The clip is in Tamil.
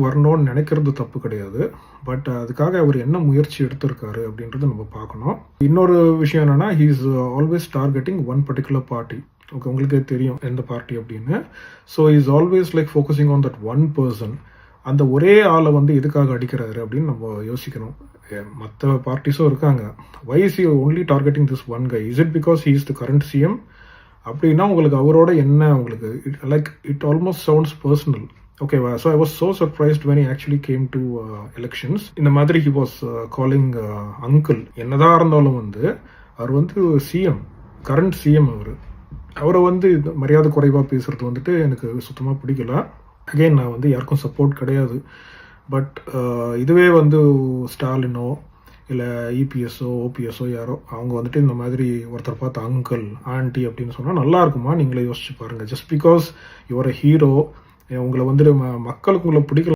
வரணும்னு நினைக்கிறது தப்பு கிடையாது. பட் அதுக்காக அவர் என்ன முயற்சி எடுத்திருக்காரு அப்படின்றத நம்ம பார்க்கணும். இன்னொரு விஷயம் என்னன்னா, he is always targeting one particular party. Okay, உங்களுக்கே தெரியும் எந்த பார்ட்டி அப்படின்னு. So is always like focusing on that one person. அந்த ஒரே ஆளை வந்து எதுக்காக அடிக்கிறாரு அப்படின்னு நம்ம யோசிக்கணும். மற்ற பார்ட்டிஸும் இருக்காங்க. Why is you only targeting this one guy? Is it because he is the current CM? அப்படின்னா உங்களுக்கு அவரோட என்ன உங்களுக்கு like it almost sounds personal. ஓகேவா? So I was so surprised when he actually came to elections. இந்த மாதிரி ஹி வாஸ் காலிங் அங்கிள். என்னதான் இருந்தாலும் வந்து அவர் வந்து சிஎம், கரண்ட் சிஎம். அவரை வந்து மரியாதை குறைவாக பேசுறது வந்துட்டு எனக்கு சுத்தமாக பிடிக்கல. அகெயின் நான் வந்து யாருக்கும் சப்போர்ட் கிடையாது. பட் இதுவே வந்து ஸ்டாலினோ இல்லை இபிஎஸ்ஓ ஓபிஎஸ்ஓ யாரோ அவங்க வந்துட்டு இந்த மாதிரி ஒருத்தர் பார்த்து அங்கிள் ஆண்டி அப்படின்னு சொன்னால் நல்லா இருக்குமா? நீங்களே யோசிச்சு பாருங்கள். Just because your a hero, உங்களை வந்துட்டு மக்களுக்கு உங்களை பிடிக்கல